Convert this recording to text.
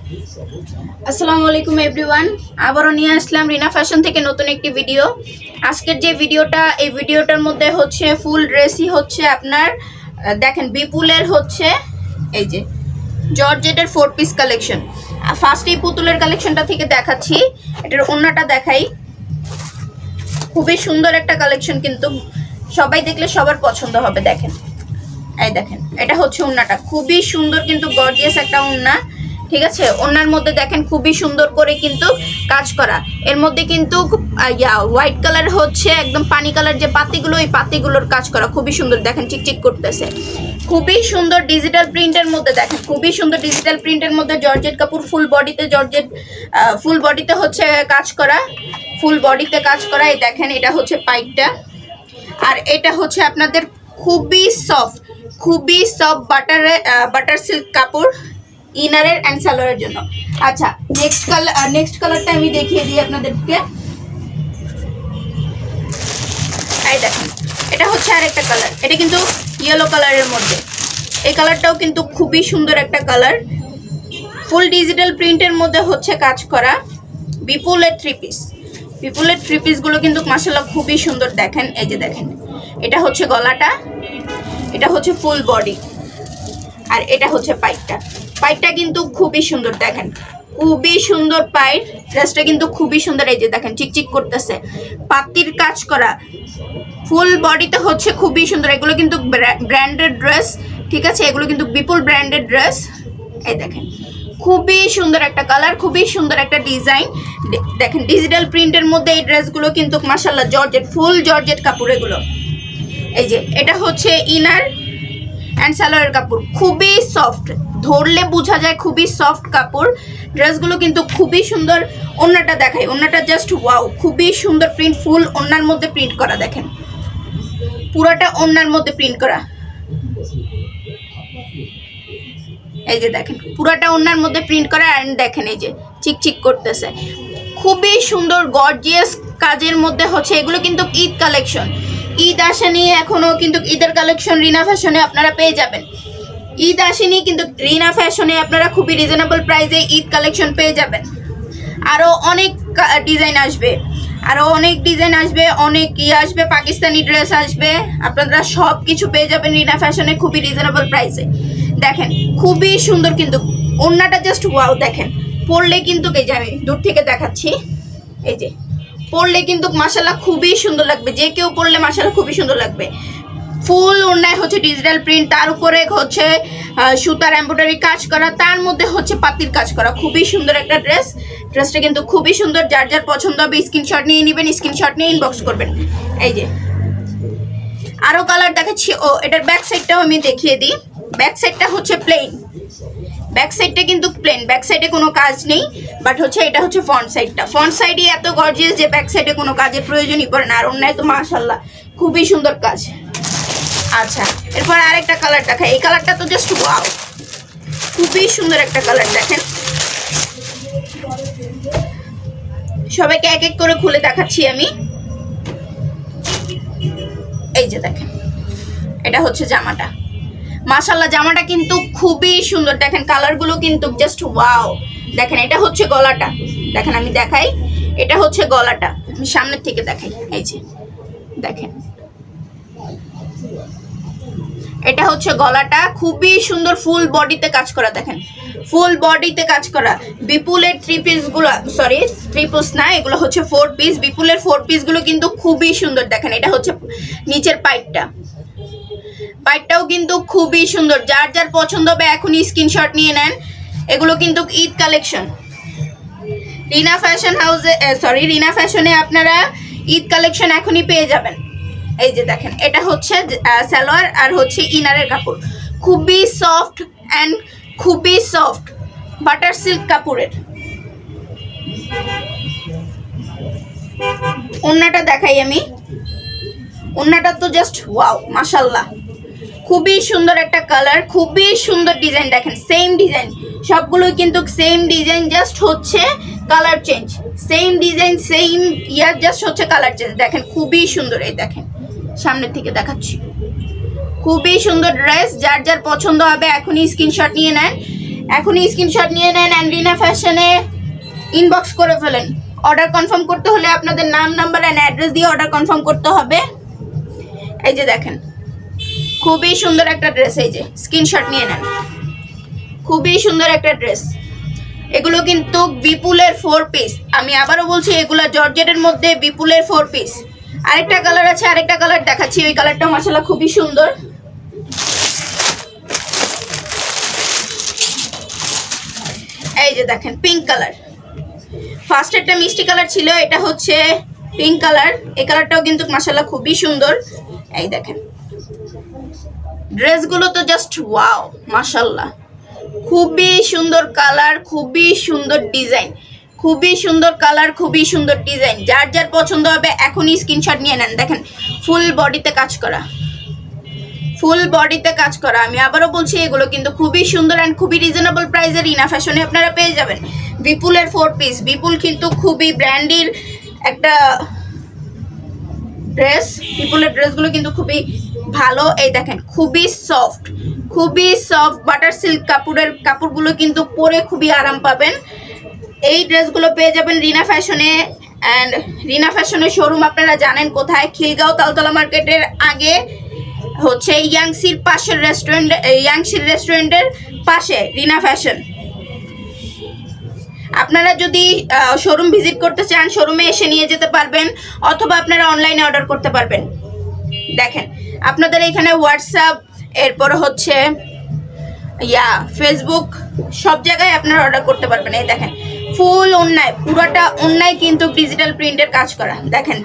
আসসালামু আলাইকুম এভরিওয়ান, আবারও নিয়ে আসলাম রিনা ফ্যাশন থেকে নতুন একটি ভিডিও। আজকের যে ভিডিওটা, এই ভিডিওটার মধ্যে হচ্ছে ফুল ড্রেসই হচ্ছে আপনার দেখেন বিপুলের হচ্ছে এই যে জর্জেটের 4 পিস কালেকশন। ফার্স্টে পুতুলের কালেকশনটা থেকে দেখাচ্ছি, এটার ওন্নাটা দেখাই। খুবই সুন্দর একটা কালেকশন, কিন্তু সবাই দেখলে সবার পছন্দ হবে। দেখেন, এই দেখেন, এটা হচ্ছে ওন্নাটা, খুবই সুন্দর কিন্তু গর্জিয়াস একটা ওন্না। ঠিক আছে, ওন্নার মধ্যে দেখেন খুবই সুন্দর করে কিন্তু কাজ করা। এর মধ্যে কিন্তু হোয়াইট কালার হচ্ছে একদম পানি কালার যে পাতিগুলো, এই পাতিগুলোর কাজ করা খুবই সুন্দর। দেখেন চিকচিক করতেছে, খুবই সুন্দর ডিজিটাল প্রিন্টের মধ্যে। দেখেন খুবই সুন্দর ডিজিটাল প্রিন্টের মধ্যে জর্জেট কাপড়, ফুল বডিতে জর্জেট, ফুল বডিতে হচ্ছে কাজ করা, ফুল বডিতে কাজ করা। এই দেখেন, এটা হচ্ছে পাইপটা, আর এটা হচ্ছে আপনাদের খুবই সফট বাটার সিল্ক কাপড় ইনারের অ্যান্ড সালোয়ারের জন্য। আচ্ছা, নেক্সট কালারটা আমি দেখিয়ে দিই আপনাদেরকে। এই দেখেন, এটা হচ্ছে আরেকটা কালার, এটা কিন্তু ইয়েলো কালারের মধ্যে। এই কালারটাও কিন্তু খুবই সুন্দর একটা কালার, ফুল ডিজিটাল প্রিন্টের মধ্যে হচ্ছে কাজ করা। বিপুলের থ্রি পিসগুলো কিন্তু মাশাআল্লাহ খুবই সুন্দর। দেখেন, এই যে দেখেন, এটা হচ্ছে গলাটা, এটা হচ্ছে ফুল বডি, আর এটা হচ্ছে পাইপটা কিন্তু খুবই সুন্দর। দেখেন খুবই সুন্দর পাইপ, ড্রেসটা কিন্তু খুবই সুন্দর। এই যে দেখেন চিকচিক করতেছে, পাতির কাজ করা, ফুল বডিতে হচ্ছে খুবই সুন্দর। এগুলো কিন্তু ব্র্যান্ডেড ড্রেস, ঠিক আছে, এগুলো কিন্তু বিপুল ব্র্যান্ডেড ড্রেস। এই দেখেন খুবই সুন্দর একটা কালার, খুবই সুন্দর একটা ডিজাইন। দেখেন ডিজিটাল প্রিন্টের মধ্যে এই ড্রেসগুলো কিন্তু মাশাআল্লাহ জর্জেট, ফুল জর্জেট কাপড় এগুলো। এই যে এটা হচ্ছে ইনার অ্যান্ড সালোয়ারের কাপড়, খুবই সফট, ধরলে বোঝা যায় খুবই সফট কাপড়। ড্রেসগুলো কিন্তু খুবই সুন্দর। ওন্নাটা দেখাই, ওন্নাটা জাস্ট ওয়াও, খুবই সুন্দর প্রিন্ট, ফুল ওন্নার মধ্যে প্রিন্ট করা। দেখেন পুরোটা ওন্নার মধ্যে প্রিন্ট করা। এই যে দেখেন পুরোটা ওন্নার মধ্যে প্রিন্ট করা, অ্যান্ড দেখেন এই যে চিকচিক করতেছে, খুবই সুন্দর গর্জিয়াস কাজের মধ্যে হচ্ছে। এগুলো কিন্তু ঈদ কালেকশন, ঈদ আসেনি এখনও, কিন্তু ঈদের কালেকশন রিনা ফ্যাশনে আপনারা পেয়ে যাবেন। ঈদ আসেনি, কিন্তু রিনা ফ্যাশনে আপনারা খুবই রিজনেবল প্রাইসে ঈদ কালেকশন পেয়ে যাবেন। আরও অনেক ডিজাইন আসবে, অনেক আসবে, পাকিস্তানি ড্রেস আসবে, আপনারা সব কিছু পেয়ে যাবেন রিনা ফ্যাশনে খুবই রিজনেবল প্রাইসে। দেখেন খুবই সুন্দর কিন্তু ওন্নাটা জাস্ট ওয়াও। দেখেন পরলে কিন্তু, এই যে আমি দূর থেকে দেখাচ্ছি, এই যে পরলে কিন্তু মাশাআল্লাহ খুবই সুন্দর লাগবে, যে কেউ পরলে মাশাআল্লাহ খুবই সুন্দর লাগবে। ফুল ওন্নায় হচ্ছে ডিজিটাল প্রিন্ট, তার উপরে হচ্ছে সুতার এমব্রয়ডারি কাজ করা, তার মধ্যে হচ্ছে পাতির কাজ করা, খুবই সুন্দর একটা ড্রেসটা কিন্তু খুবই সুন্দর। যার যার পছন্দ হবে স্ক্রিনশট নিয়ে নেবেন, স্ক্রিনশট নিয়ে ইনবক্স করবেন। এই যে আরও কালার দেখাচ্ছি। এটার ব্যাক সাইডটাও আমি দেখিয়ে দিই। ব্যাক সাইডটা হচ্ছে প্লেন, ব্যাক সাইডটা কিন্তু প্লেন, ব্যাক সাইডে কোনো কাজ নেই, বাট হচ্ছে এটা হচ্ছে ফ্রন্ট সাইডই এত গর্জিয়াস যে ব্যাক সাইডে কোনো কাজের প্রয়োজনই পড়ে না। আর অন্যায় তো মাশাআল্লাহ খুবই সুন্দর কাজ। আচ্ছা, এরপর আরেকটা কালার দেখাই। এই কালারটা তো জাস্ট ওয়াও, খুবই সুন্দর একটা কালার। দেখেন সবাইকে এক এক করে খুলে দেখাচ্ছি আমি। এই যে দেখেন, এটা হচ্ছে জামাটা, মাশাআল্লাহ জামাটা কিন্তু খুবই সুন্দর। দেখেন কালারগুলো কিন্তু জাস্ট ওয়াও। দেখেন এটা হচ্ছে গলাটা, দেখেন আমি দেখাই, এটা হচ্ছে গলাটা, আমি সামনের থেকে দেখাই। এই যে দেখেন এটা হচ্ছে গলাটা, খুবই সুন্দর, ফুল বডিতে কাজ করা। দেখেন ফুল বডিতে কাজ করা। বিপুলের থ্রি পিস না, এগুলো হচ্ছে 4 পিস। বিপুলের 4 পিসগুলো কিন্তু খুবই সুন্দর। দেখেন এটা হচ্ছে নিচের পাইপটাও কিন্তু খুবই সুন্দর। যার যার পছন্দ হবে এখনই স্ক্রিনশট নিয়ে নেন। এগুলো কিন্তু ঈদ কালেকশন, রিনা ফ্যাশনে আপনারা ঈদ কালেকশন এখনই পেয়ে যাবেন। এই যে দেখেন এটা হচ্ছে সালোয়ার, আর হচ্ছে ইনারের কাপড়, খুবই সফট বাটার সিল্ক কাপড়ের। ওন্নাটা দেখাই আমি, ওন্নাটা তো জাস্ট ওয়াও মাশাআল্লাহ, খুবই সুন্দর একটা কালার, খুবই সুন্দর ডিজাইন। দেখেন সেম ডিজাইন, সবগুলোই কিন্তু সেম ডিজাইন, জাস্ট হচ্ছে colour change. Same design same just হচ্ছে কালার চেঞ্জ। দেখেন খুবই সুন্দর। এই দেখেন সামনের থেকে দেখাচ্ছি, খুবই সুন্দর ড্রেস। যার যার পছন্দ হবে এখনই স্ক্রিনশট নিয়ে নেন। এখনই স্ক্রিনশট নিয়ে নেন অ্যান্ড রিনা ফ্যাশনে ইনবক্স করে ফেলেন। অর্ডার কনফার্ম করতে হলে আপনাদের নাম, নাম্বার অ্যান্ড অ্যাড্রেস দিয়ে অর্ডার কনফার্ম করতে হবে। এই যে দেখেন খুবই সুন্দর একটা ড্রেস, এই যে স্ক্রিনশট নিয়ে নেন। খুবই সুন্দর একটা ড্রেস। এগুলো কিন্তু বিপুলের 4 পিস। আমি আবারও বলছি এগুলো জর্জেটের মধ্যে বিপুলের 4 পিস। আরেকটা কালার আছে, আরেকটা কালার দেখাচ্ছি। ওই কালারটা মাশাআল্লাহ খুবই সুন্দর। এই যে দেখেন পিঙ্ক কালার। ফার্স্ট একটা মিষ্টি কালার ছিল, এটা হচ্ছে পিঙ্ক কালার। এই কালারটাও কিন্তু মাশাআল্লাহ খুবই সুন্দর। এই দেখেন ড্রেসগুলো তো জাস্ট ওয়াও মাশাআল্লাহ, খুবই সুন্দর কালার, খুবই সুন্দর ডিজাইন, খুবই সুন্দর কালার, খুবই সুন্দর ডিজাইন। যার যার পছন্দ হবে এখনই স্ক্রিনশট নিয়ে নেন। দেখেন ফুল বডিতে কাজ করা, ফুল বডিতে কাজ করা। আমি আবারও বলছি এগুলো কিন্তু খুবই সুন্দর অ্যান্ড খুবই রিজনেবল প্রাইসে রিনা ফ্যাশনে আপনারা পেয়ে যাবেন। বিপুলের 4 পিস। বিপুল কিন্তু খুবই ব্র্যান্ডের একটা ড্রেস। বিপুলের ড্রেসগুলো কিন্তু খুবই ভালো। এই দেখেন খুবই সফট, খুবই সফট বাটার সিল্ক কাপড়গুলো কিন্তু পরে খুবই আরাম পাবেন। এই ড্রেসগুলো পেয়ে যাবেন রিনা ফ্যাশনে। অ্যান্ড রিনা ফ্যাশনের শোরুম আপনারা জানেন কোথায়, খিলগাঁও তালতলা মার্কেটের আগে হচ্ছে ইয়াংসির পাশের রেস্টুরেন্ট, ইয়াংসির রেস্টুরেন্টের পাশে রিনা ফ্যাশন। আপনারা যদি শোরুম ভিজিট করতে চান শোরুমে এসে নিয়ে যেতে পারবেন, অথবা আপনারা অনলাইনে অর্ডার করতে পারবেন। দেখেন আপনাদের এখানে হোয়াটসঅ্যাপ, এরপর হচ্ছে ফেসবুক, সব জায়গায় আপনারা অর্ডার করতে পারবেন। এই দেখেন ফুল অন্যায়, পুরোটা অন্যায় কিন্তু ডিজিটাল প্রিন্টের কাজ করা। দেখেন